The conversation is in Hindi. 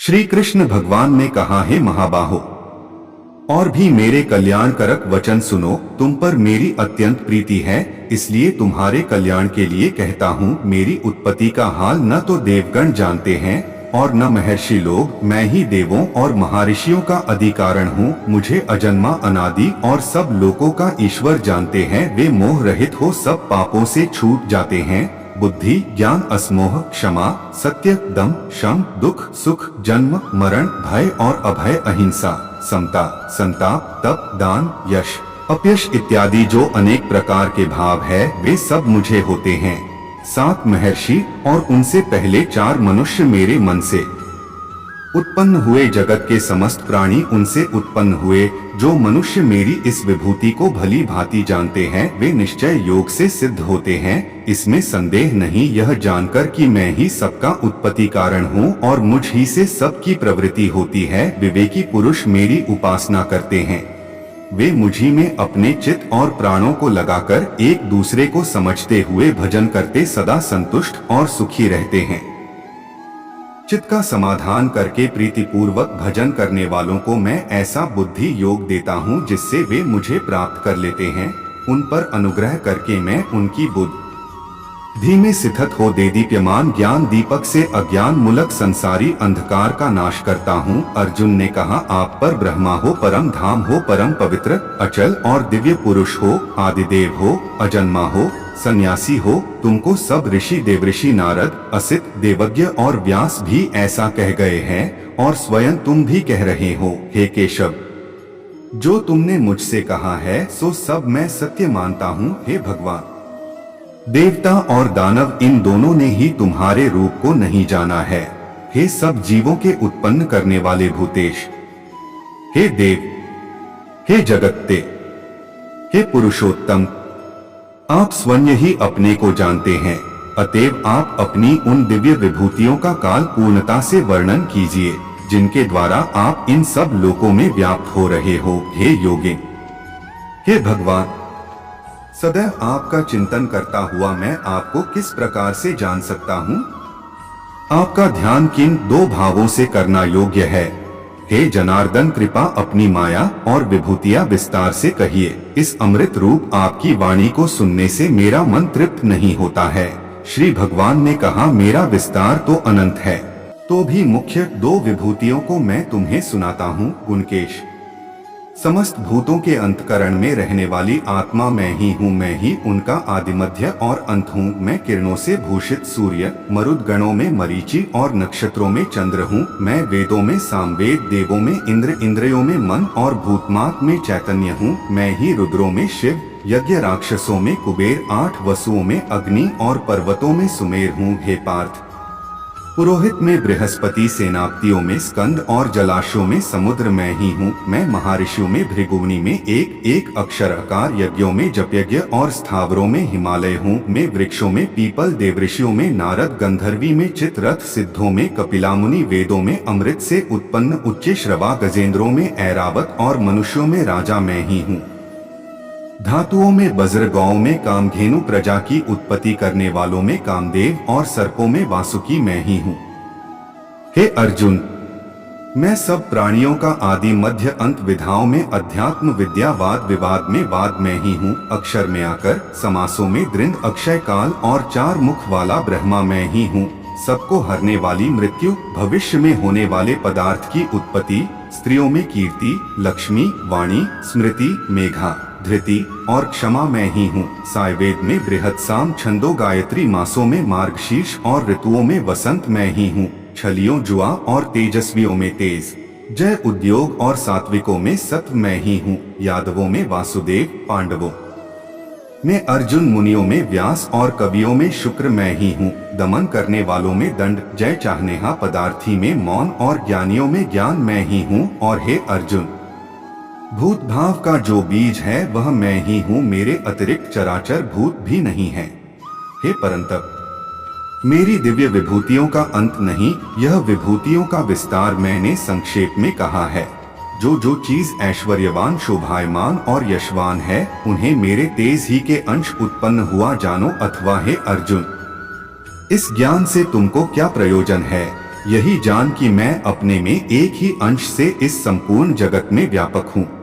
श्री कृष्ण भगवान ने कहा, हे महाबाहो, और भी मेरे कल्याणकारक वचन सुनो। तुम पर मेरी अत्यंत प्रीति है, इसलिए तुम्हारे कल्याण के लिए कहता हूँ। मेरी उत्पत्ति का हाल न तो देवगण जानते हैं और न महर्षि लोग। मैं ही देवों और महर्षियों का अधिकारण हूँ। मुझे अजन्मा, अनादि और सब लोकों का ईश्वर जानते हैं। वे मोह रहित हो सब पापों से छूट जाते हैं। बुद्धि, ज्ञान, असमोह, क्षमा, सत्य, दम, शम, दुख, सुख, जन्म, मरण, भय और अभय, अहिंसा, समता, संताप, तप, दान, यश, अपयश इत्यादि जो अनेक प्रकार के भाव है, वे सब मुझे होते हैं। 7 महर्षि और उनसे पहले 4 मनुष्य मेरे मन से उत्पन्न हुए। जगत के समस्त प्राणी उनसे उत्पन्न हुए। जो मनुष्य मेरी इस विभूति को भली भांति जानते हैं, वे निश्चय योग से सिद्ध होते हैं। इसमें संदेह नहीं, यह जानकर कि मैं ही सबका उत्पत्ति कारण हूँ और मुझ ही से सबकी प्रवृत्ति होती है। विवेकी पुरुष मेरी उपासना करते हैं। वे मुझी में अपने चित्त और प्राणों को लगाकर एक दूसरे को समझते हुए भजन करते सदा संतुष्ट और सुखी रहते हैं। चित्त का समाधान करके प्रीतिपूर्वक भजन करने वालों को मैं ऐसा बुद्धि योग देता हूँ जिससे वे मुझे प्राप्त कर लेते हैं। उन पर अनुग्रह करके मैं उनकी बुद्धि में स्थित हो देदीप्यमान ज्ञान दीपक से अज्ञान मूलक संसारी अंधकार का नाश करता हूँ। अर्जुन ने कहा, आप पर ब्रह्मा हो, परम धाम हो, परम पवित्र, अचल और दिव्य पुरुष हो, आदिदेव हो, अजन्मा हो, सन्यासी हो। तुमको सब ऋषि, देवऋषि, नारद, असित, देवज्ञ और व्यास भी ऐसा कह गए हैं और स्वयं तुम भी कह रहे हो। हे केशव, जो तुमने मुझसे कहा है सो सब मैं सत्य मानता हूँ। हे भगवान, देवता और दानव इन दोनों ने ही तुम्हारे रूप को नहीं जाना है। हे सब जीवों के उत्पन्न करने वाले भूतेश, हे देव, हे जगत्ते, हे पुरुषोत्तम, आप स्वयं ही अपने को जानते हैं। अतएव आप अपनी उन दिव्य विभूतियों का काल पूर्णता से वर्णन कीजिए, जिनके द्वारा आप इन सब लोकों में व्याप्त हो रहे हो। हे योगी, हे भगवान, सदैव आपका चिंतन करता हुआ मैं आपको किस प्रकार से जान सकता हूँ? आपका ध्यान किन 2 भावों से करना योग्य है? हे जनार्दन, कृपा अपनी माया और विभूतियां विस्तार से कहिए। इस अमृत रूप आपकी वाणी को सुनने से मेरा मन तृप्त नहीं होता है। श्री भगवान ने कहा, मेरा विस्तार तो अनंत है, तो भी मुख्य 2 विभूतियों को मैं तुम्हें सुनाता हूँ। गुणकेश, समस्त भूतों के अंतकरण में रहने वाली आत्मा मैं ही हूँ। मैं ही उनका आदि, मध्य और अंत हूँ। मैं किरणों से भूषित सूर्य, मरुद गणों में मरीचि और नक्षत्रों में चंद्र हूँ। मैं वेदों में सामवेद, देवों में इंद्र, इंद्रियों में मन और भूतमात में चैतन्य हूँ। मैं ही रुद्रों में शिव, यज्ञ राक्षसों में कुबेर, 8 वसुओं में अग्नि और पर्वतों में सुमेर हूँ। हे पार्थ, पुरोहित में बृहस्पति, सेनापतियों में स्कंद और जलाशयों में समुद्र मैं ही हूँ। मैं महर्षियों में भृगुमुनि में एक अक्षराकार, यज्ञों में जपयज्ञ और स्थावरों में हिमालय हूँ। मैं वृक्षों में पीपल, देवऋषियों में नारद, गंधर्वी में चित्ररथ, सिद्धों में कपिलामुनि, वेदों में अमृत से उत्पन्न उच्च श्रवा, गजेंद्रों में ऐरावत और मनुष्यों में राजा मैं ही हूँ। धातुओं में वज्र, गौओं में कामधेनु, प्रजा की उत्पत्ति करने वालों में कामदेव और सर्पों में वासुकी मैं ही हूँ। हे अर्जुन, मैं सब प्राणियों का आदि, मध्य, अंत, विधाओं में अध्यात्म विद्या, वाद विवाद में वाद मैं ही हूँ। अक्षर में आकर, समासों में दृंद, अक्षय काल और 4 मुख वाला ब्रह्मा मैं ही हूँ। सबको हरने वाली मृत्यु, भविष्य में होने वाले पदार्थ की उत्पत्ति, स्त्रियों में कीर्ति, लक्ष्मी, वाणी, स्मृति, मेघा, धृति और क्षमा मैं ही हूँ। सायवेद में बृहद, साम, छंदो, गायत्री, मासों में मार्गशीर्ष और ऋतुओं में वसंत मैं ही हूँ। छलियों, जुआ और तेजस्वियों में तेज, जय, उद्योग और सात्विकों में सत्व मैं ही हूँ। यादवों में वासुदेव, पांडवों में अर्जुन, मुनियों में व्यास और कवियों में शुक्र मैं ही हूँ। दमन करने वालों में दंड, जय चाहनेहा पदार्थी में मौन और ज्ञानियों में ज्ञान मैं ही हूँ। और हे अर्जुन, भूत भाव का जो बीज है वह मैं ही हूँ। मेरे अतिरिक्त चराचर भूत भी नहीं है। हे परंतप, मेरी दिव्य विभूतियों का अंत नहीं। यह विभूतियों का विस्तार मैंने संक्षेप में कहा है। जो चीज ऐश्वर्यवान, शोभायमान और यशवान है, उन्हें मेरे तेज ही के अंश उत्पन्न हुआ जानो। अथवा हे अर्जुन, इस ज्ञान से तुमको क्या प्रयोजन है? यही जान कि मैं अपने में एक ही अंश से इस संपूर्ण जगत में व्यापक हूँ।